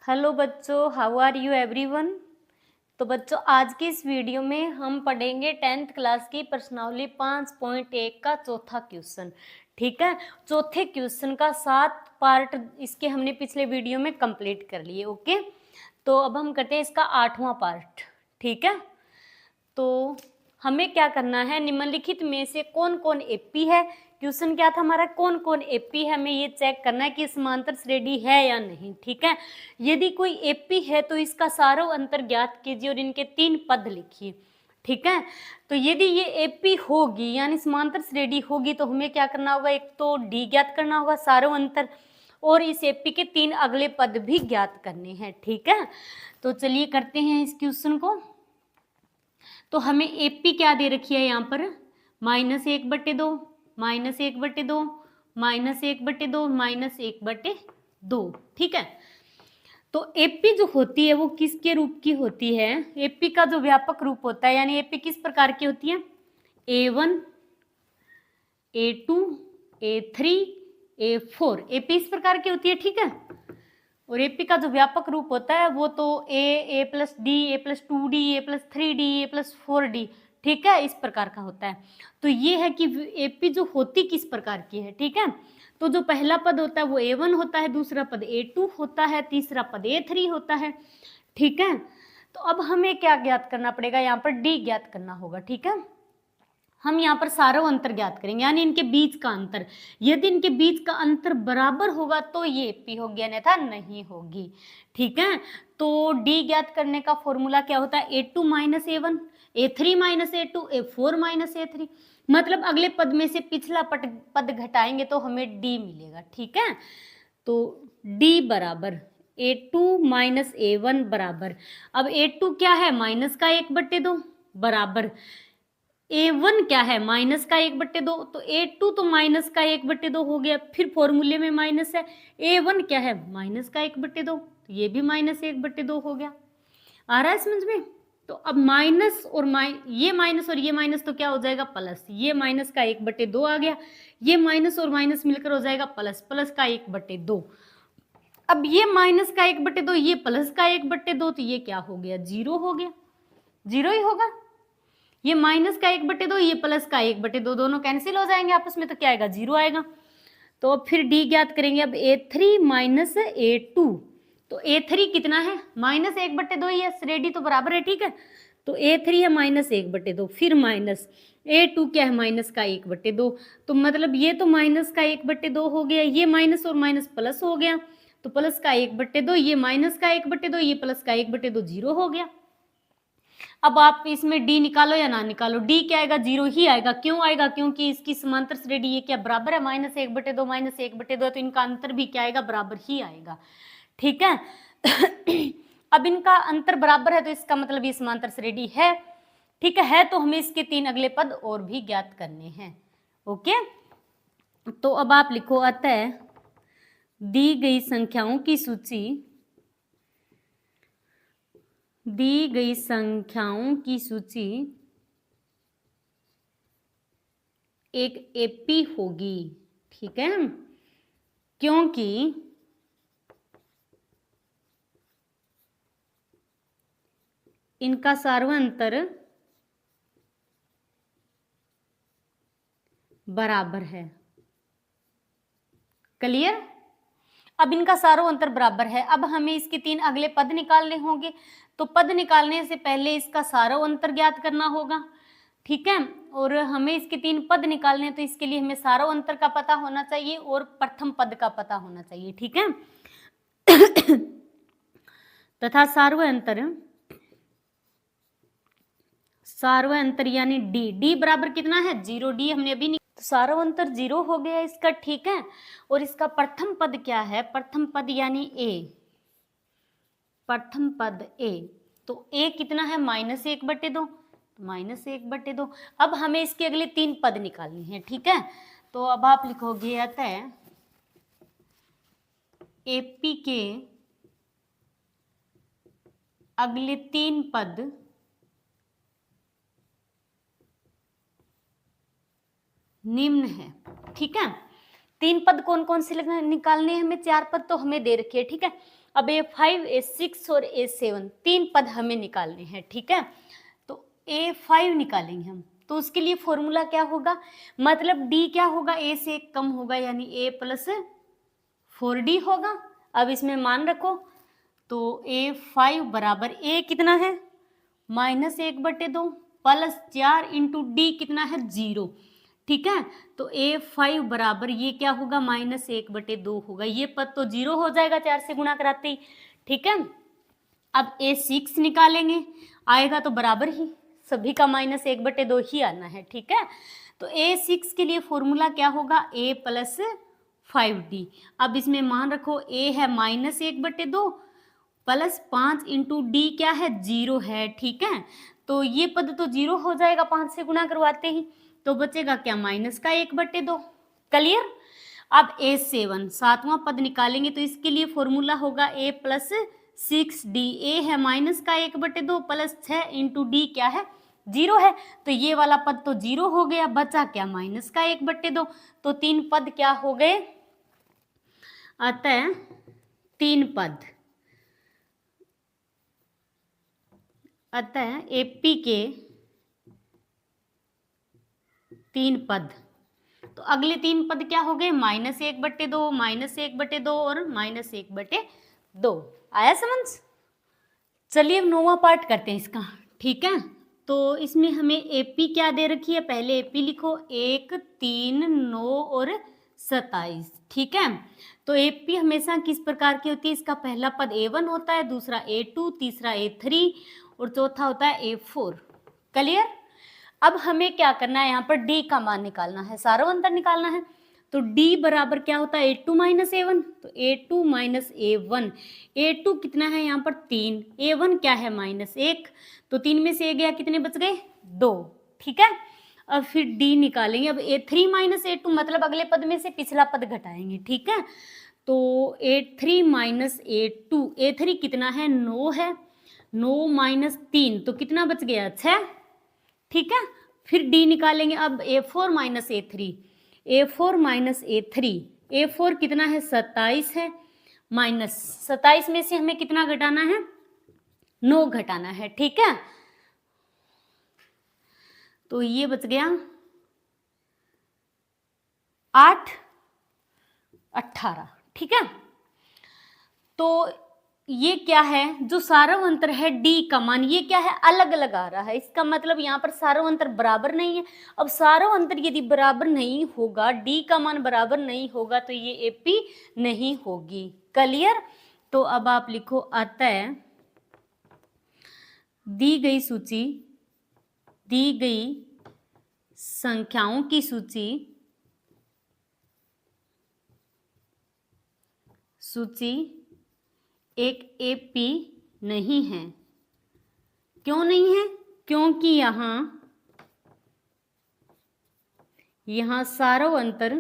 Hello बच्चों, how are you everyone. तो बच्चों, आज की इस वीडियो में हम पढ़ेंगे 10th क्लास की प्रश्नावली 5.1 का चौथा क्वेश्चन। ठीक है, चौथे क्वेश्चन का 7 पार्ट इसके हमने पिछले वीडियो में कंप्लीट कर लिए। ओके, तो अब हम करते हैं इसका 8वां पार्ट। ठीक है, तो हमें क्या करना है, निम्नलिखित में से कौन कौन एपी है। क्वेश्चन क्या था हमारा, कौन कौन एपी है, हमें ये चेक करना है कि समांतर श्रेणी है या नहीं। ठीक है, यदि कोई एपी है तो इसका सारों अंतर ज्ञात कीजिए और इनके 3 पद लिखिए। ठीक है, तो यदि ये एपी होगी यानी समांतर श्रेणी होगी तो हमें क्या करना होगा, एक तो डी ज्ञात करना होगा सारों अंतर, और इस एपी के 3 अगले पद भी ज्ञात करने हैं। ठीक है, तो चलिए करते हैं इस क्वेश्चन को। तो हमें एपी क्या दे रखी है यहाँ पर, -1/2, -1/2, -1/2, -1/2। ठीक है, तो एपी जो होती है वो किसके रूप की होती है, एपी का जो व्यापक रूप होता है, यानी एपी किस प्रकार की होती है, A1, A2, A3, A4, AP इस प्रकार की होती है। ठीक है, और एपी का जो व्यापक रूप होता है वो तो A+D, A+2D, A+3D, A+4D, ठीक है, इस प्रकार का होता है। तो ये है कि एपी जो होती किस प्रकार की है। ठीक है, तो जो पहला पद होता है वो A1 होता है, दूसरा पद A2 होता है, तीसरा पद A3 होता है। ठीक है, तो अब हमें क्या ज्ञात करना पड़ेगा, यहाँ पर डी ज्ञात करना होगा। ठीक है, हम यहाँ पर सारों अंतर ज्ञात करेंगे, यानी इनके बीच का अंतर। यदि इनके बीच का अंतर बराबर होगा तो ये एपी होगी, अन्यथा नहीं होगी। ठीक है, तो डी ज्ञात करने का फॉर्मूला क्या होता है, A2 - A1, A3 - A2, A4 - A3। मतलब अगले पद में से पिछला पद घटाएंगे तो हमें डी मिलेगा। ठीक है, तो डी बराबर A2 - A1 बराबर, अब A2 क्या है, -1/2 बराबर A1 क्या है, -1/2, तो A2 तो -1/2 हो गया, फिर फॉर्मूले में माइनस है। A1 क्या है, -1/2, तो ये भी -1/2 हो गया। आ रहा है समझ में। तो अब माइनस और ये माइनस तो क्या हो जाएगा, प्लस, ये -1/2 आ गया, ये माइनस और माइनस मिलकर हो जाएगा प्लस, +1/2। अब ये -1/2, ये +1/2, तो ये क्या हो गया, 0 हो गया, 0 ही होगा। ये -1/2, ये +1/2, दोनों कैंसिल हो जाएंगे आपस में, तो क्या आएगा, 0 आएगा। तो अब फिर डी ज्ञात करेंगे। अब A3 - A2, तो A3 कितना है, -1/2 ही है, श्रेणी तो बराबर है। ठीक है, तो A3 है -1/2, फिर माइनस A2 क्या है, -1/2, तो मतलब ये तो -1/2 हो गया, ये माइनस और माइनस प्लस हो गया, तो +1/2, ये -1/2, ये +1/2, 0 हो गया। अब आप इसमें डी निकालो या ना निकालो, डी क्या आएगा, 0 ही आएगा। क्यों आएगा, क्योंकि इसकी समांतर श्रेणी ये क्या बराबर है, -1/2, -1/2, तो इनका अंतर भी क्या आएगा, बराबर ही आएगा। ठीक है, अब इनका अंतर बराबर है तो इसका मतलब ये समांतर श्रेणी है। ठीक है, तो हमें इसके 3 अगले पद और भी ज्ञात करने हैं। ओके, तो अब आप लिखो, अतः दी गई संख्याओं की सूची, दी गई संख्याओं की सूची एक एपी होगी। ठीक है, क्योंकि इनका सार्वंतर बराबर है। क्लियर, अब इनका सारों अंतर बराबर है। अब हमें इसके 3 अगले पद निकालने होंगे, तो पद निकालने से पहले इसका सारों अंतर ज्ञात करना होगा। ठीक है, और हमें इसके 3 पद निकालने हैं, तो इसके लिए हमें सारों अंतर का पता होना चाहिए और प्रथम पद का पता होना चाहिए। ठीक है, तथा सार्वंतर यानी डी बराबर कितना है, 0, डी हमने अभी तो सार्वंतर 0 हो गया इसका। ठीक है, और इसका प्रथम पद क्या है, प्रथम पद यानी ए, प्रथम पद ए, तो ए कितना है, -1/2, -1/2। अब हमें इसके अगले 3 पद निकालनी है। ठीक है, तो अब आप लिखोगे, अतः एपी के अगले 3 पद निम्न है। ठीक है, तीन पद कौन कौन से निकालने हैं हमें, चार पद तो हमें दे रखी है, ठीक है। अब A5 A6 और A7 तीन पद हमें निकालने हैं, ठीक है। तो A5 निकालेंगे हम, तो उसके लिए फॉर्मूला क्या होगा, मतलब D क्या होगा, A से एक कम होगा, यानी A प्लस 4D होगा। अब इसमें मान रखो, तो A5 बराबर A कितना है -1/2 प्लस 4 इंटू D कितना है 0, ठीक है। तो A5 बराबर ये क्या होगा -1/2 होगा, ये पद तो 0 हो जाएगा 4 से गुणा कराते ही, ठीक है। अब A6 निकालेंगे, आएगा तो बराबर ही, सभी का -1/2 ही आना है, ठीक है। तो A6 के लिए फॉर्मूला क्या होगा, A प्लस 5D। अब इसमें मान रखो A है -1/2 प्लस 5 इंटू D क्या है 0 है, ठीक है। तो ये पद तो 0 हो जाएगा 5 से गुणा करवाते ही, तो बचेगा क्या -1/2। क्लियर। अब A7 सातवां पद निकालेंगे, तो इसके लिए फॉर्मूला होगा A प्लस 6D। A है -1/2 प्लस 6 इंटू D क्या है 0 है, तो ये वाला पद तो 0 हो गया, बचा क्या -1/2। तो तीन पद क्या हो गए, अतः तीन पद, अतः AP के तीन पद। तो अगले तीन पद क्या हो गए, -1/2 -1/2 और -1/2। आया समझ। चलिए अब नौवां पार्ट करते हैं इसका, ठीक है। तो इसमें हमें AP क्या दे रखी है, पहले AP लिखो 1 3 9 और 27, ठीक है। तो AP हमेशा किस प्रकार की होती है, इसका पहला पद A1 होता है, दूसरा A2, तीसरा A3 और चौथा होता है A4। क्लियर। अब हमें क्या करना है, यहाँ पर D का मान निकालना है, सार्वंतर निकालना है। तो D बराबर क्या होता है A2 - A1, तो A2 - A1, A2 कितना है यहाँ पर 3, A1 क्या है -1, तो 3 में से 1 गया, कितने बच गए 2, ठीक है। अब फिर D निकालेंगे, अब A3 - A2 मतलब अगले पद में से पिछला पद घटाएंगे, ठीक है। तो A3 - A2, A3 कितना है 9 है, 9 - 3 तो कितना बच गया 6, ठीक है। फिर D निकालेंगे, अब A4 - A3, A4 - A3, A4 कितना है 27 है, माइनस 27 में से हमें कितना घटाना है 9 घटाना है, ठीक है। तो ये बच गया 8 18, ठीक है। तो ये क्या है, जो सार्वंतर है D का मान, ये क्या है अलग अलग आ रहा है, इसका मतलब यहाँ पर सार्वंतर बराबर नहीं है। अब सार्वंतर यदि बराबर नहीं होगा, D का मान बराबर नहीं होगा, तो ये AP नहीं होगी। क्लियर। तो अब आप लिखो, अतः दी गई सूची, दी गई संख्याओं की सूची एक AP नहीं है। क्यों नहीं है, क्योंकि यहां सार्वंतर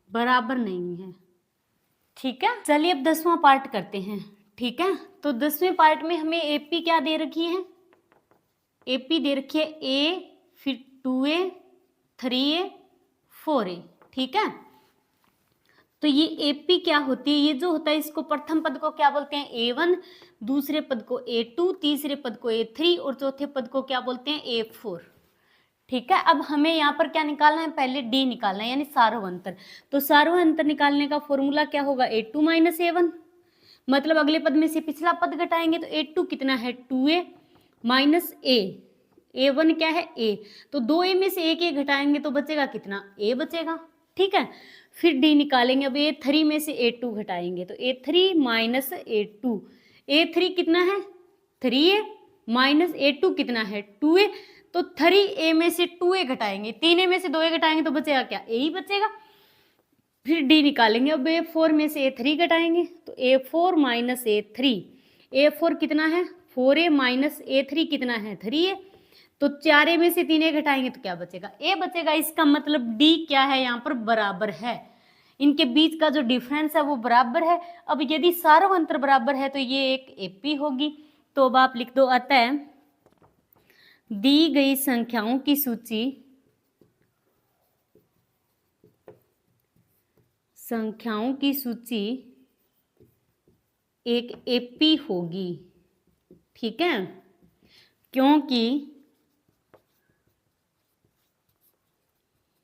बराबर नहीं है, ठीक है। चलिए अब 10वां पार्ट करते हैं, ठीक है। तो 10वें पार्ट में हमें AP क्या दे रखी है, AP दे रखी है A, फिर 2A, 3A, 4A, ठीक है। तो ये AP क्या होती है, ये जो होता है इसको प्रथम पद को क्या बोलते हैं A1, दूसरे पद को A2, तीसरे पद को A3 और चौथे पद को क्या बोलते हैं A4, ठीक है। अब हमें यहाँ पर क्या निकालना है, पहले D निकालना है, यानी सार्वंतर। तो सार्वंतर निकालने का फॉर्मूला क्या होगा, A2 - A1, मतलब अगले पद में से पिछला पद घटाएंगे, तो A2 कितना है 2A माइनस A, A1 क्या है A, तो 2A में से 1 घटाएंगे तो बचेगा कितना A बचेगा, ठीक है। फिर D निकालेंगे, अब A3 में से A2 घटाएंगे, तो A3 माइनस A2, A3 कितना है 3A माइनस A2 कितना है 2A, तो 3A में से 2A घटाएंगे, 3A में से 2A घटाएंगे तो बचेगा क्या A ही बचेगा। फिर D निकालेंगे, अब A4 में से A3 घटाएंगे, तो A4 माइनस A3, A4 कितना है 4A माइनस A3 कितना है 3A, तो 4A में से 3A घटाएंगे तो क्या बचेगा A बचेगा। इसका मतलब D क्या है यहाँ पर बराबर है, इनके बीच का जो डिफरेंस है वो बराबर है। अब यदि सार्वंतर बराबर है तो ये एक AP होगी। तो अब आप लिख दो, अतः दी गई संख्याओं की सूची एक एपी होगी। ठीक है, क्योंकि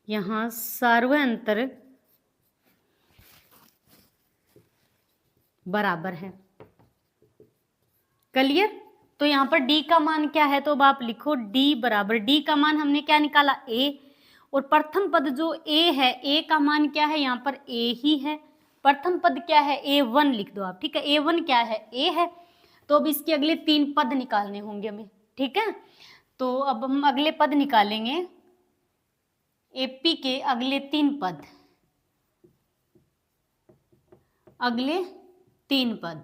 यहां सर्वांतर बराबर है। क्लियर? तो यहाँ पर d का मान क्या है, तो अब आप लिखो d बराबर, d का मान हमने क्या निकाला, a, और प्रथम पद जो a है, a का मान क्या है, यहाँ पर a ही है। प्रथम पद क्या है, a1 लिख दो आप। ठीक है, a1 क्या है, a है। तो अब इसके अगले 3 पद निकालने होंगे हमें। ठीक है, तो अब हम अगले पद निकालेंगे, AP के अगले 3 पद, अगले 3 पद।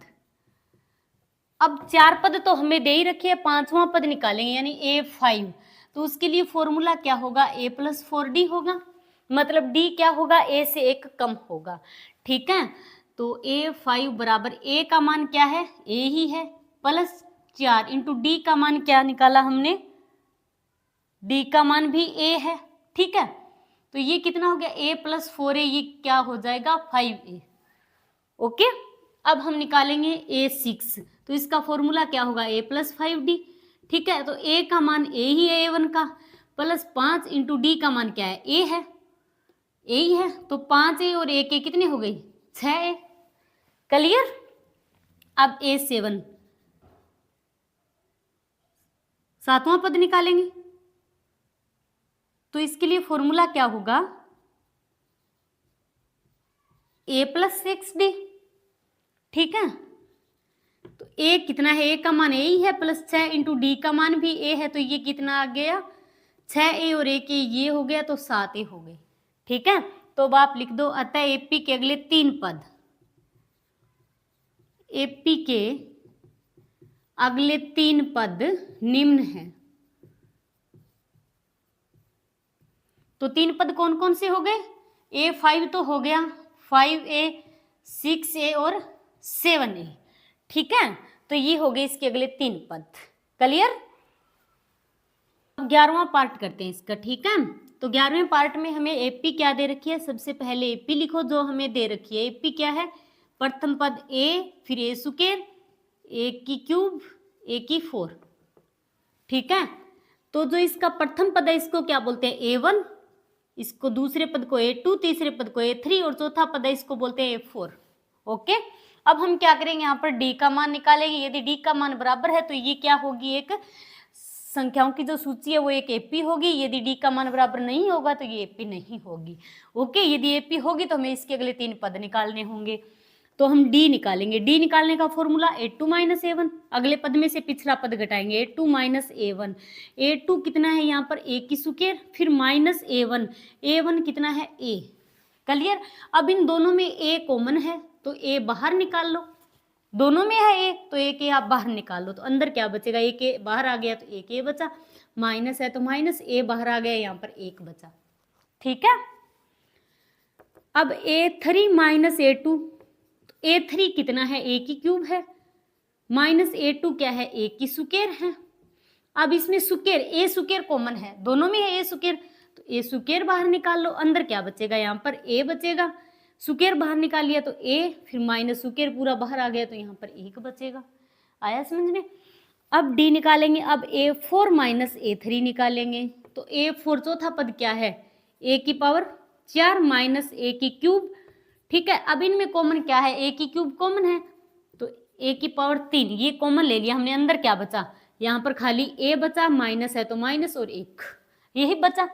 अब 4 पद तो हमें दे ही रखे हैं, 5वां पद निकालेंगे यानी A5। तो उसके लिए फॉर्मूला क्या होगा, a + 4d होगा, मतलब d क्या होगा, a से 1 कम होगा। ठीक है, तो A5 बराबर a का मान क्या है, a ही है, प्लस 4 इंटू d का मान क्या निकाला हमने, d का मान भी a है। ठीक है, तो ये कितना हो गया, a + 4a, ये क्या हो जाएगा, 5a। ओके, अब हम निकालेंगे A6, तो इसका फॉर्मूला क्या होगा, a + 5d। ठीक है, तो a का मान a ही है A1 का, प्लस 5 इंटू d का मान क्या है, a है, a ही है, तो 5a और a के कितने हो गई, 6a। क्लियर? अब A7 7वां पद निकालेंगे, तो इसके लिए फॉर्मूला क्या होगा, a + 6d। ठीक है, तो a कितना है, a का मान a ही है, प्लस 6 इंटू d का मान भी a है, तो ये कितना आ गया, 6a और a के ये हो गया, तो 7a हो गए। ठीक है, तो अब आप लिख दो, अतः AP के अगले 3 पद, AP के अगले 3 पद निम्न हैं। तो 3 पद कौन कौन से हो गए, A5 तो हो गया, 5a, 6a और 7a। ठीक है, तो ये हो गए इसके अगले 3 पद। क्लियर? अब 11वां पार्ट करते हैं इसका। ठीक है, तो 11वें पार्ट में हमें AP क्या दे रखी है, सबसे पहले AP लिखो जो हमें दे रखी है। AP क्या है, प्रथम पद a, फिर a स्क्वायर, a की क्यूब, a की 4। ठीक है, तो जो इसका प्रथम पद है इसको क्या बोलते हैं, A1, इसको दूसरे पद को A2, तीसरे पद को A3 और चौथा पद है इसको बोलते हैं A4। ओके, अब हम क्या करेंगे, यहाँ पर d का मान निकालेंगे। यदि d का मान बराबर है तो ये क्या होगी, एक संख्याओं की जो सूची है वो एक AP होगी। यदि d का मान बराबर नहीं होगा तो ये AP नहीं होगी। ओके, यदि AP होगी तो हमें इसके अगले 3 पद निकालने होंगे। तो हम d निकालेंगे, d निकालने का फॉर्मूला A2 - A1, अगले पद में से पिछला पद घटाएंगे, A2 - A1। A2 कितना है यहाँ पर, a की स्क्वायर, फिर माइनस A1, A1 कितना है, a। क्लियर? अब इन दोनों में a कॉमन है तो a बाहर निकाल लो, दोनों में है a तो a के आप बाहर निकाल लो, तो अंदर क्या बचेगा, a के बाहर आ गया तो a के बचा, माइनस है तो माइनस, a बाहर आ गया, यहाँ पर 1 बचा। ठीक है, अब A3 - A2, A3 कितना है, a की क्यूब है, माइनस A2 क्या है, a की स्क्वायर है। अब इसमें स्क्वायर, a स्क्वायर कॉमन है, दोनों में है a स्क्वायर, तो a स्क्वायर बाहर निकाल लो, अंदर क्या बचेगा, यहाँ पर a बचेगा, स्क्वायर बाहर निकाल लिया तो a, फिर माइनस स्क्वायर पूरा बाहर आ गया तो यहाँ पर 1 बचेगा। आया समझ में? अब d निकालेंगे, अब A4 - A3 निकालेंगे, तो A4 चौथा पद क्या है, a की पावर 4 माइनस a की क्यूब। ठीक है, अब इनमें कॉमन क्या है, a की क्यूब कॉमन है तो a की पावर 3, ये कॉमन ले लिया हमने, अंदर क्या बचा, यहाँ पर खाली a बचा, माइनस है तो माइनस और 1, यही बचा।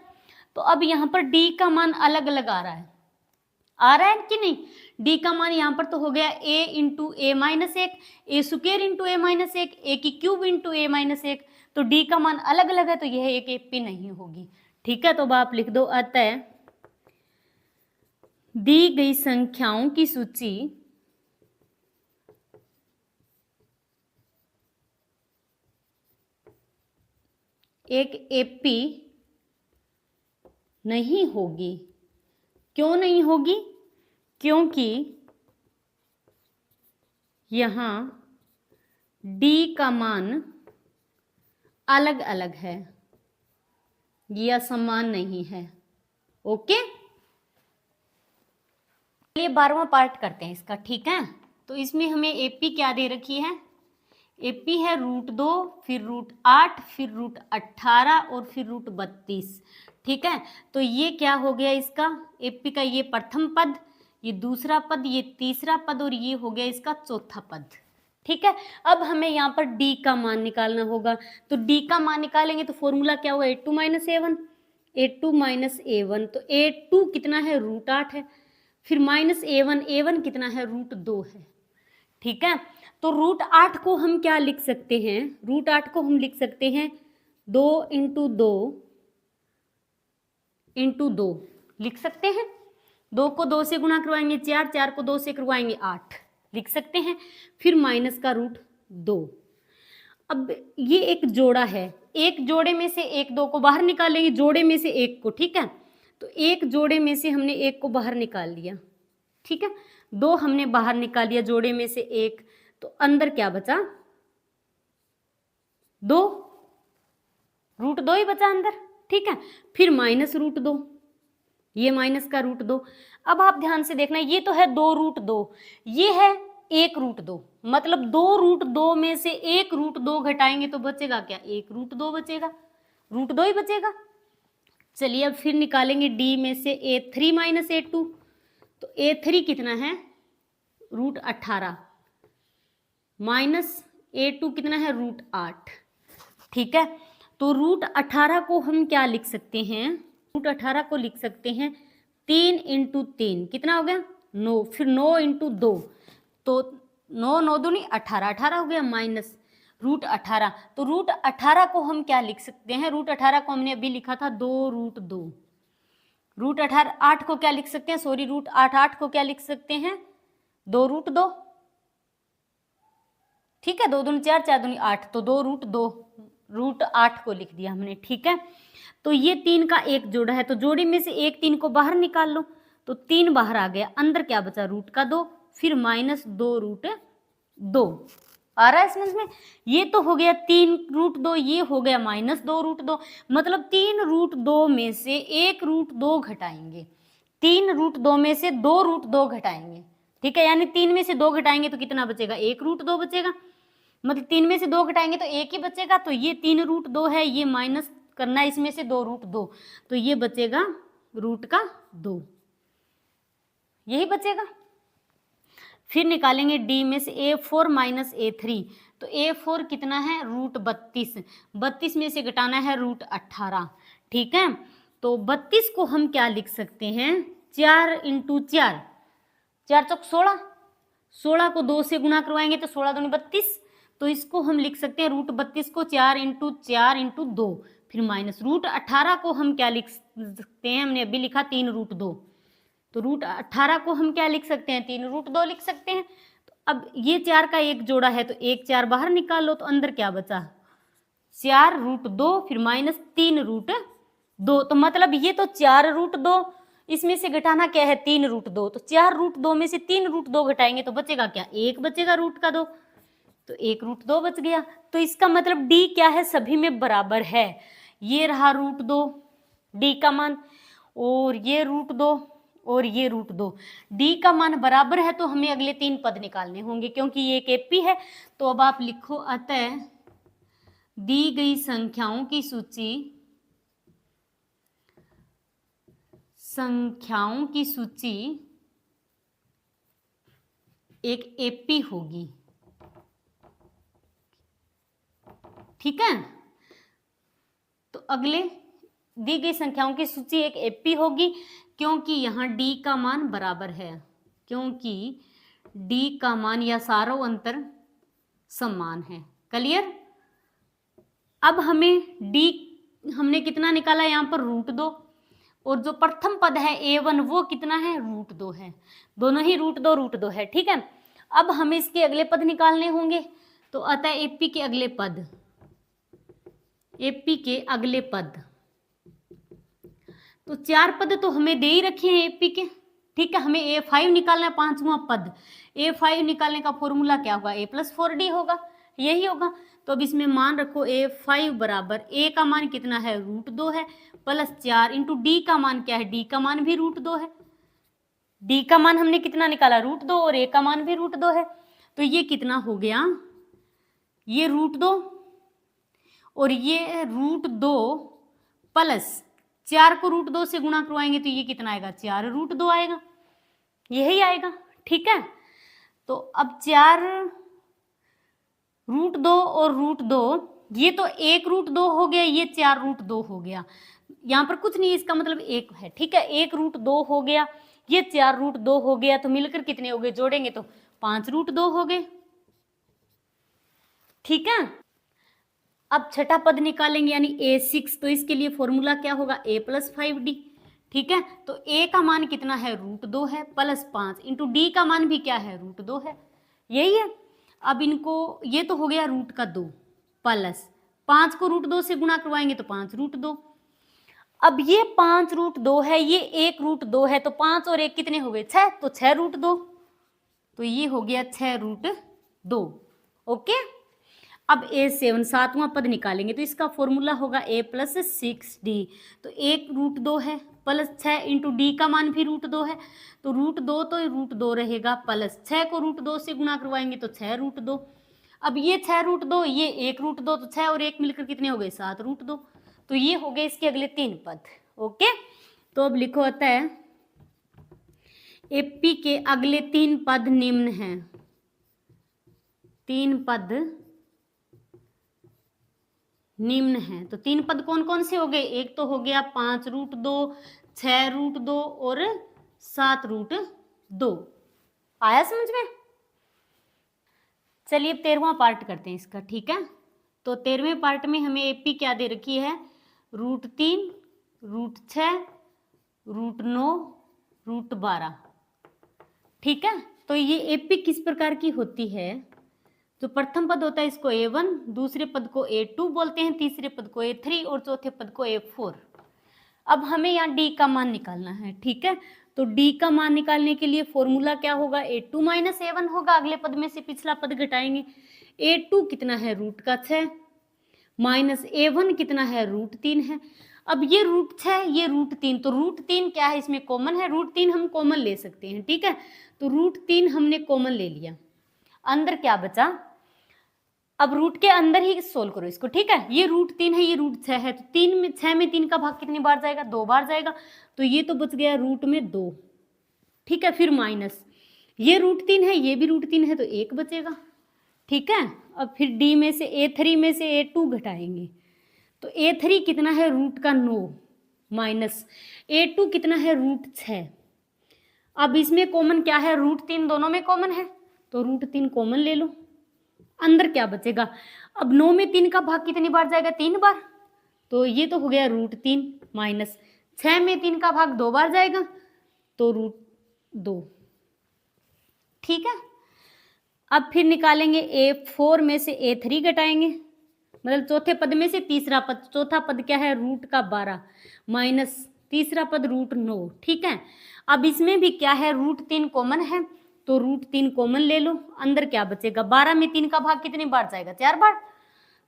तो अब यहाँ पर d का मान अलग अलग आ रहा है कि नहीं, d का मान यहाँ पर तो हो गया a into a - 1, a square into a - 1, a की क्यूब इंटू a - 1, तो d का मान अलग अलग है तो यह एक AP नहीं होगी। ठीक है, तो अब आप लिख दो, अतः दी गई संख्याओं की सूची एक AP नहीं होगी। क्यों नहीं होगी? क्योंकि यहां डी का मान अलग अलग है, यह समान नहीं है। ओके, ये 12वां पार्ट करते हैं इसका, ठीक है। तो इसमें हमें एपी क्या दे रखी है, एपी है √2, फिर √8, फिर √18 और फिर √32, ठीक है। तो ये क्या हो गया इसका एपी का, ये प्रथम पद, ये दूसरा पद, ये तीसरा पद और ये हो गया इसका चौथा पद, ठीक है। अब हमें यहाँ पर डी का मान निकालना होगा। तो डी का मान निकालेंगे तो फॉर्मूला क्या होगा, a2 - a1, a2 - a1। तो a2 कितना है, √8 है, फिर -a1 कितना है, √2 है, ठीक है। तो √8 को हम क्या लिख सकते हैं, √8 को हम लिख सकते हैं 2 × 2 × 2 लिख सकते हैं। 2 को 2 से गुणा करवाएंगे 4, 4 को 2 से करवाएंगे 8 लिख सकते हैं, फिर माइनस का √2। अब ये एक जोड़ा है, एक जोड़े में से एक 2 को बाहर निकालेंगे, जोड़े में से एक को, ठीक है। तो एक जोड़े में से हमने एक को बाहर निकाल लिया, ठीक है। 2 हमने बाहर निकाल लिया जोड़े में से एक, तो अंदर क्या बचा, 2, √2 ही बचा अंदर, ठीक है। फिर माइनस √2, ये माइनस का √2। अब आप ध्यान से देखना, ये तो है 2 √2, ये है 1 √2, मतलब 2 √2 में से 1 √2 घटाएंगे तो बचेगा क्या, 1 √2 बचेगा, √2 ही बचेगा। चलिए अब फिर निकालेंगे डी में से a3 - a2। तो a3 कितना है, √18 माइनस a2 कितना है, √8, ठीक है। तो √18 को हम क्या लिख सकते हैं, √18 को लिख सकते हैं 3 × 3 कितना हो गया, 9, फिर 9 × 2, तो 9 9 दूनी 18, 18 हो गया, माइनस √18। तो √18 को हम क्या लिख सकते हैं, √18 को हमने अभी लिखा था 2 √2, √8 को क्या लिख सकते हैं, सॉरी √8 को क्या लिख सकते हैं, 2 √2, ठीक है। 2 दूनी 4, 4 दूनी 8, तो 2 √2, √8 को लिख दिया हमने, ठीक है। तो ये 3 का एक जोड़ा है, तो जोड़ी में से एक 3 को बाहर निकाल लो, तो 3 बाहर आ गया, अंदर क्या बचा, √2, फिर -2 √2। आ रहा है समझ में, ये तो हो गया 3 √2, ये हो गया -2 √2, मतलब 3 √2 में से 1 √2 घटाएंगे, 3 √2 में से 2 √2 घटाएंगे, ठीक है। यानी 3 में से 2 घटाएंगे तो कितना बचेगा, 1 √2 बचेगा, मतलब 3 में से 2 घटाएंगे तो 1 ही बचेगा। तो ये 3 √2 है, ये माइनस करना है इसमें से 2 √2, तो ये बचेगा √2, यही बचेगा। फिर निकालेंगे डी में से a4 - a3। तो a4 कितना है, √32, 32 में से घटाना है √18, ठीक है। तो 32 को हम क्या लिख सकते हैं, 4 × 4, 4 चौक 16, 16 को 2 से गुणा करवाएंगे तो 16 दूनी 32, तो इसको हम लिख सकते हैं √32 को 4 × 4 × 2, फिर माइनस √18 को हम क्या लिख सकते हैं, हमने अभी लिखा 3 √2, तो √18 को हम क्या लिख सकते हैं, 3 √2 लिख सकते हैं। तो अब ये 4 का एक जोड़ा है, तो एक 4 बाहर निकाल लो, तो अंदर क्या बचा, 4 √2, फिर -3 √2, तो मतलब ये तो 4 √2, इसमें से घटाना क्या है, 3 √2, तो 4 √2 में से 3 √2 घटाएंगे तो बचेगा क्या, 1 बचेगा √2, तो 1 √2 बच गया। तो इसका मतलब डी क्या है, सभी में बराबर है, ये रहा √2 डी का मान, और ये √2 और ये √2, डी का मान बराबर है, तो हमें अगले 3 पद निकालने होंगे, क्योंकि ये एक एपी है। तो अब आप लिखो, अतः दी गई संख्याओं की सूची एक एपी होगी, ठीक है। तो अगले दी गई संख्याओं की सूची एक एपी होगी, क्योंकि यहाँ डी का मान बराबर है, क्योंकि डी का मान या सारों अंतर समान है। क्लियर। अब हमें डी हमने कितना निकाला, यहाँ पर √2, और जो प्रथम पद है a1 वो कितना है, √2 है, दोनों ही √2 है, ठीक है। अब हमें इसके अगले पद निकालने होंगे, तो अतः एपी के अगले पद, तो 4 पद तो हमें दे ही रखे हैं एपी के, ठीक है। हमें a5 निकालना है, 5वां पद, a5 निकालने का फॉर्मूला क्या होगा, a + 4d होगा, यही होगा। तो अब इसमें मान रखो ए 5 बराबर ए का मान कितना है √2 है, प्लस 4 इंटू डी का मान क्या है, डी का मान भी √2 है। डी का मान हमने कितना निकाला √2 और ए का मान भी √2 है। तो ये कितना हो गया, ये √2 और ये √2 प्लस 4 को √2 से गुणा करवाएंगे तो ये कितना आएगा 4√2 आएगा, यही आएगा। ठीक है, तो अब 4√2 और √2 ये तो 1√2 हो गया, ये 4√2 हो गया। यहाँ पर कुछ नहीं, इसका मतलब 1 है। ठीक है, 1√2 हो गया, ये 4√2 हो गया, तो मिलकर कितने हो गए, जोड़ेंगे तो 5√2 हो गए। ठीक है, अब छठा पद निकालेंगे यानी a6, तो इसके लिए फॉर्मूला क्या होगा a + 5d। ठीक है, तो a का मान कितना है √2 है, प्लस 5 इंटू डी का मान भी क्या है √2 है, यही है। अब इनको ये तो हो गया √2 प्लस 5 को √2 से गुणा करवाएंगे तो 5√2। अब ये 5√2 है, ये 1√2 है, तो 5 और 1 कितने हो गए 6, तो 6√2, तो ये हो गया 6√2। ओके, अब a7 सातवां पद निकालेंगे तो इसका फॉर्मूला होगा a + 6d। तो 1√2 है प्लस 6 इंटू डी का मान भी √2 है, तो √2 तो √2 रहेगा, प्लस 6 को √2 से गुणा करवाएंगे तो 6√2। अब ये 6√2, ये 1√2, तो 6 और 1 मिलकर कितने हो गए 7√2। तो ये हो गए इसके अगले 3 पद। ओके, तो अब लिखो होता है एपी के अगले 3 पद निम्न हैं। 3 पद निम्न हैं, तो 3 पद कौन कौन से हो गए, एक तो हो गया 5√2, 6√2 और 7√2। आया समझ में? चलिए अब 13वां पार्ट करते हैं इसका। ठीक है, तो 13वें पार्ट में हमें एपी क्या दे रखी है, √3, √6, √9, √12। ठीक है, तो ये एपी किस प्रकार की होती है, जो प्रथम पद होता है इसको a1, दूसरे पद को a2 बोलते हैं, तीसरे पद को a3 और चौथे पद को a4। अब हमें यहाँ d का मान निकालना है। ठीक है, तो d का मान निकालने के लिए फॉर्मूला क्या होगा, a2 - a1 होगा। अगले पद में से पिछला पद घटाएंगे। a2 कितना है √6 माइनस a1 कितना है √3 है। अब ये √6 ये √3, तो √3 क्या है इसमें कॉमन है, √3 हम कॉमन ले सकते हैं। ठीक है, तो √3 हमने कॉमन ले लिया, अंदर क्या बचा, अब रूट के अंदर ही सोल्व करो इसको। ठीक है, ये √3 है, ये √6 है, तो 6 में 3 का भाग कितनी बार जाएगा, 2 बार जाएगा, तो ये तो बच गया रूट में 2। ठीक है, फिर माइनस ये √3 है, ये भी √3 है, तो 1 बचेगा। ठीक है, अब फिर d में से a3 में से a2 घटाएंगे, तो a3 कितना है √9 माइनस a2 कितना है √6। अब इसमें कॉमन क्या है, √3 दोनों में कॉमन है, तो √3 कॉमन ले लो, अंदर क्या बचेगा। अब 9 में 3 का भाग कितनी बार जाएगा, 3 बार, तो ये तो हो गया √3 माइनस 6 में 3 का भाग 2 बार जाएगा, तो √2। ठीक है, अब फिर निकालेंगे a4 में से a3 घटाएंगे, मतलब चौथे पद में से तीसरा पद, चौथा पद क्या है √12 माइनस तीसरा पद √9। ठीक है, अब इसमें भी क्या है √3 कॉमन है, तो √3 कॉमन ले लो, अंदर क्या बचेगा, 12 में 3 का भाग कितनी बार जाएगा, 4 बार,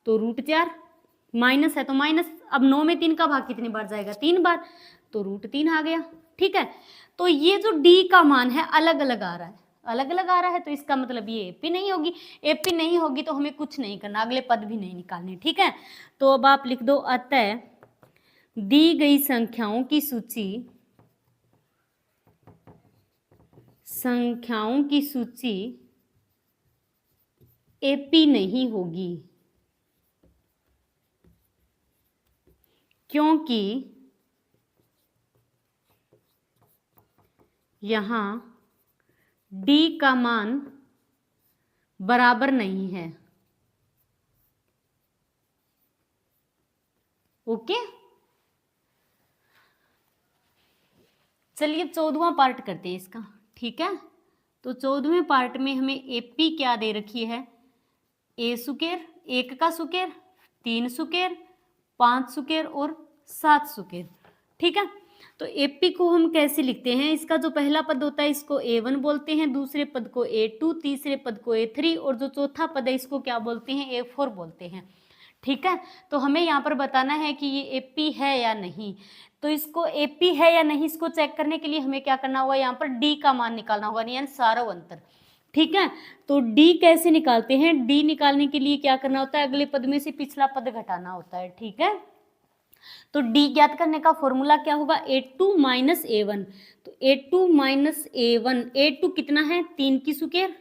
तो √4 माइनस है तो माइनस। अब 9 में 3 का भाग कितनी बार जाएगा, 3 बार, तो √3 आ गया। ठीक है, तो ये जो d का मान है अलग अलग आ रहा है, अलग अलग आ रहा है, तो इसका मतलब ये एपी नहीं होगी। एपी नहीं होगी तो हमें कुछ नहीं करना, अगले पद भी नहीं निकालने। ठीक है, तो अब आप लिख दो, अतः दी गई संख्याओं की सूची एपी नहीं होगी, क्योंकि यहां d का मान बराबर नहीं है। ओके, चलिए 14वां पार्ट करते हैं इसका। ठीक है, तो 14वें पार्ट में हमें एपी क्या दे रखी है, a स्क्वायर, 1 का स्क्वायर, 3 स्क्वायर, 5 स्क्वायर और 7 स्क्वायर। ठीक है, तो एपी को हम कैसे लिखते हैं, इसका जो पहला पद होता है इसको A1 बोलते हैं, दूसरे पद को A2, तीसरे पद को A3 और जो चौथा पद है इसको क्या बोलते हैं, A4 बोलते हैं। ठीक है, तो हमें यहाँ पर बताना है कि ये एपी है या नहीं। तो इसको एपी है या नहीं इसको चेक करने के लिए हमें क्या करना होगा, यहाँ पर डी का मान निकालना होगा, यानी सारव अंतर। ठीक है, तो डी कैसे निकालते हैं, डी निकालने के लिए क्या करना होता है, अगले पद में से पिछला पद घटाना होता है। ठीक है, तो डी ज्ञात करने का फॉर्मूला क्या होगा, A2 माइनस A1। तो A2 माइनस A1, A2 कितना है 3 की सुकेर,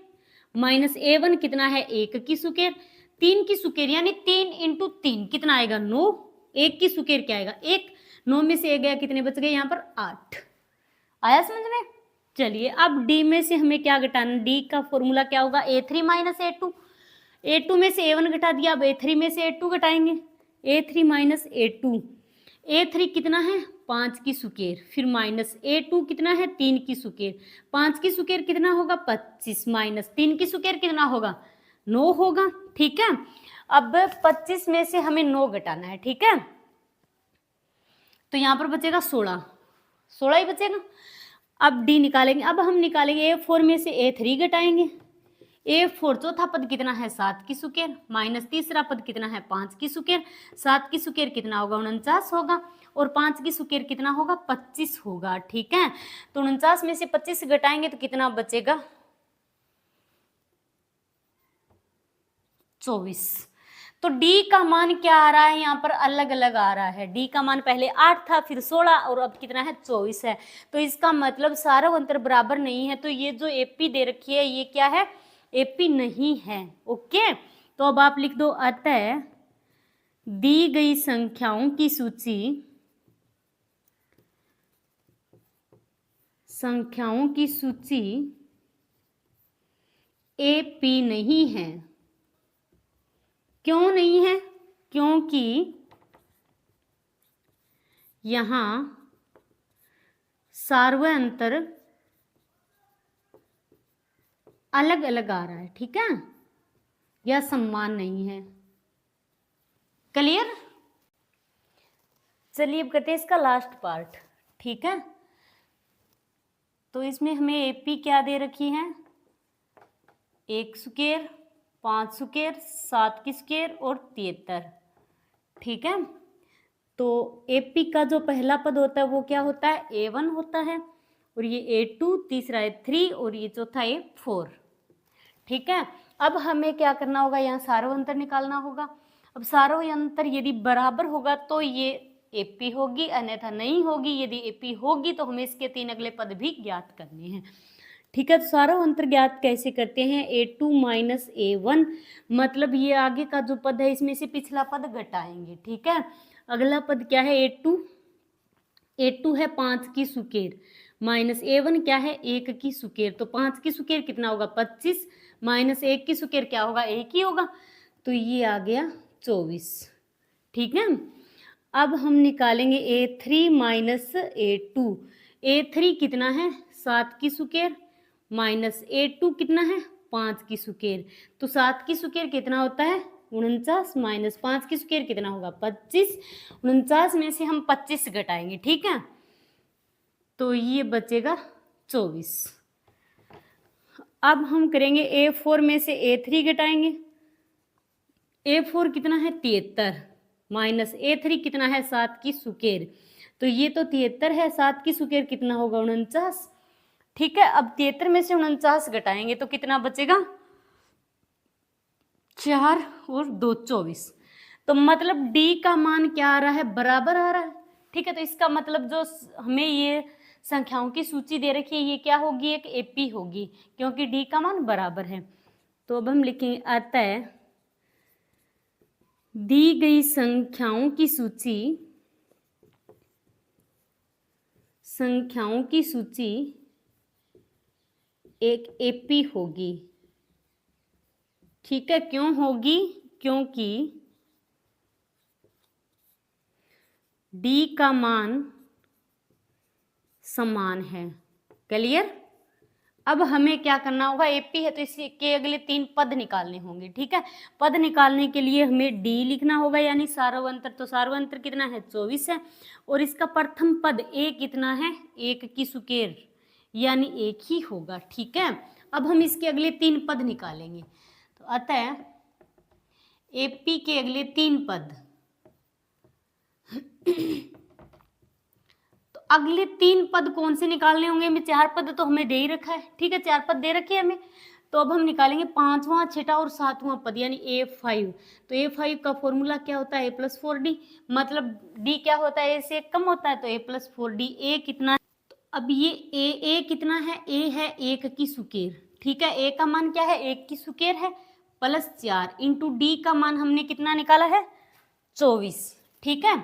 माइनस A1 कितना है 1 की सुकेर, 3 की सुकेर यानी 3 इंटू 3 कितना आएगा 9, 1 की सुकेर क्या आएगा 1, 9 में से 1 गया, कितने बच गए यहाँ पर 8। आया समझ में। चलिए अब डी में से हमें क्या घटाना, डी का फॉर्मूला क्या होगा, A3 माइनस A2, A2 में से A1 घटा दिया, अब A3 में से A2 घटाएंगे, A3 माइनस A2, A3 कितना है 5 की सुकेर, फिर माइनस A2 कितना है 3 की सुकेर, 5 की सुकेर कितना होगा 25, माइनस 3 की सुकेर कितना होगा 9 होगा। ठीक है, अब 25 में से हमें 9 घटाना है। ठीक है, तो यहाँ पर बचेगा 16, 16 ही बचेगा। अब डी निकालेंगे, अब हम निकालेंगे A4 में से A3 घटाएंगे, A4 चौथा पद कितना है 7 की सुकेर, माइनस तीसरा पद कितना है 5 की सुकेर, 7 की सुकेर कितना होगा 49 होगा, और 5 की सुकेर कितना होगा 25 होगा। ठीक है, तो 49 में से 25 घटाएंगे तो कितना बचेगा 24। तो डी का मान क्या आ रहा है, यहाँ पर अलग अलग आ रहा है। डी का मान पहले 8 था, फिर 16 और अब कितना है 24 है। तो इसका मतलब सारा अंतर बराबर नहीं है, तो ये जो एपी दे रखी है ये क्या है, एपी नहीं है। ओके, तो अब आप लिख दो, अतः दी गई संख्याओं की सूची, संख्याओं की सूची एपी नहीं है। क्यों नहीं है, क्योंकि यहां सार्वय अंतर अलग अलग आ रहा है। ठीक है, यह समान नहीं है। क्लियर। चलिए अब करते हैं इसका लास्ट पार्ट। ठीक है, तो इसमें हमें एपी क्या दे रखी है, 1 सुकेर, 5 सुकेर, 7 की सुकेर और 73। ठीक है, तो एपी का जो पहला पद होता है वो क्या होता है A1 होता है, और ये A2, तीसरा A3 और ये चौथा A4। ठीक है, अब हमें क्या करना होगा, यहाँ सार्व अंतर निकालना होगा। अब सार्व अंतर यदि बराबर होगा तो ये एपी होगी, अन्यथा नहीं होगी। यदि एपी होगी तो हमें इसके 3 अगले पद भी ज्ञात करने हैं। ठीक है, तो सार्व अंतर ज्ञात कैसे करते हैं, A2 माइनस A1, मतलब ये आगे का जो पद है इसमें से पिछला पद घटाएंगे। ठीक है, अगला पद क्या है A2, A2 है 5 की सुकेर, माइनस A1 क्या है 1 की सुकेर, तो 5 की सुकेर कितना होगा 25, माइनस 1 की सुकेर क्या होगा 1 ही होगा, तो ये आ गया 24। ठीक है, अब हम निकालेंगे A3 माइनस A2, A3 कितना है 7 की सुकेर, माइनस A2 कितना है 5 की सुकेर, तो 7 की सुकेर कितना होता है 49, माइनस 5 की सुकेर कितना होगा 25, 49 में से हम 25 घटाएंगे। ठीक है, तो ये बचेगा 24। अब हम करेंगे A4 में से A3 घटाएंगे, A4 कितना है 73, माइनस A3 कितना है 7 की सुकेर, तो ये तो 73 है, 7 की सुकेर कितना होगा 49। ठीक है, अब 73 में से 49 घटाएंगे तो कितना बचेगा 4 और 2 24, तो मतलब डी का मान क्या आ रहा है बराबर आ रहा है। ठीक है, तो इसका मतलब जो हमें ये संख्याओं की सूची दे रखी है ये क्या होगी, एक एपी होगी, क्योंकि डी का मान बराबर है। तो अब हम लिखेंगे, अतः दी गई संख्याओं की सूची, संख्याओं की सूची एक एपी होगी। ठीक है, क्यों होगी, क्योंकि डी का मान समान है। क्लियर। अब हमें क्या करना होगा, एपी है तो इसके अगले 3 पद निकालने होंगे। ठीक है, पद निकालने के लिए हमें डी लिखना होगा यानी सार्वंतर। तो सार्वंतर कितना है, 24 है। और इसका प्रथम पद ए कितना है, 1 की सुकेर यानी 1 ही होगा। ठीक है, अब हम इसके अगले 3 पद निकालेंगे। तो अतः एपी के अगले 3 पद तो अगले 3 पद कौन से निकालने होंगे, हमें 4 पद तो हमें दे ही रखा है। ठीक है, 4 पद दे रखे हैं हमें। तो अब हम निकालेंगे 5वां, 6वां और 7वां पद यानी A5। तो A5 का फॉर्मूला क्या होता है, A+4D। मतलब D क्या होता है, A से कम होता है, तो A+4D। A कितना है, तो अब ये A कितना है, A है 1 की सुकेर। ठीक है, A का मान क्या है, 1 की सुकेर है, +4 इंटू D का मान हमने कितना निकाला है, 24। ठीक है,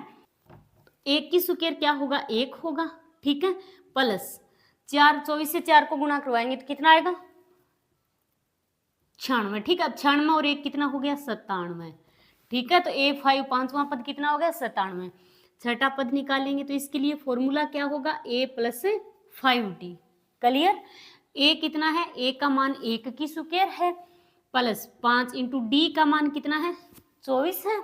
1 की सुकेर क्या होगा, 1 होगा। ठीक है, +4, 24 से 4 को गुणा करवाएंगे तो कितना आएगा, 96। ठीक है, अब 96 और 1 कितना हो गया, 97। ठीक है, तो A5 5वां पद कितना हो गया, 97। छठा पद निकालेंगे तो इसके लिए फॉर्मूला क्या होगा, A+5D। क्लियर, A कितना है, A का मान 1 की सुकेर है, +5 इंटू D का मान कितना है, 24 है।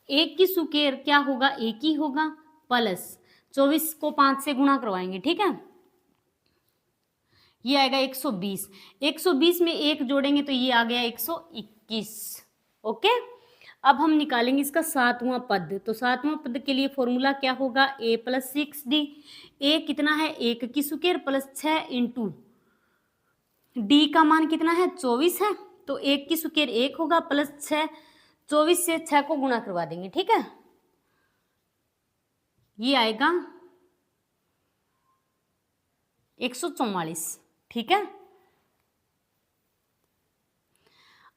1 की सुकेर क्या होगा, 1 ही होगा, +24 को 5 से गुणा करवाएंगे। ठीक है, ये आएगा 120। 120 में 1 जोड़ेंगे तो ये आ गया 121। ओके, अब हम निकालेंगे इसका 7वां पद। तो 7वां पद के लिए फॉर्मूला क्या होगा, A+6D। A कितना है, 1 की सुकेर +6 इंटू D का मान कितना है, 24 है। तो 1 की सुकेर 1 होगा, +6, 24 से 6 को गुणा करवा देंगे। ठीक है, ये आएगा 144। ठीक है,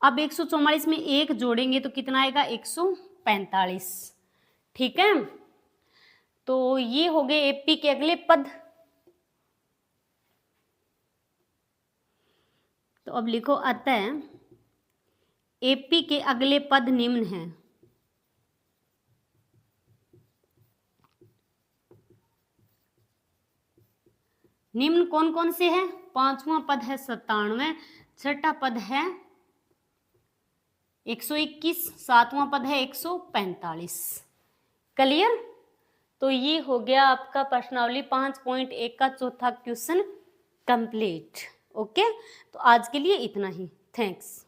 अब 144 में 1 जोड़ेंगे तो कितना आएगा, 145। ठीक है, तो ये हो गए एपी के अगले पद। तो अब लिखो, अतः एपी के अगले पद निम्न हैं। निम्न कौन कौन से हैं, 5वां पद है 97, छठा पद है 121, 7वां पद है 145। क्लियर, तो ये हो गया आपका प्रश्नावली 5.1 का चौथा क्वेश्चन कंप्लीट। ओके, तो आज के लिए इतना ही। थैंक्स।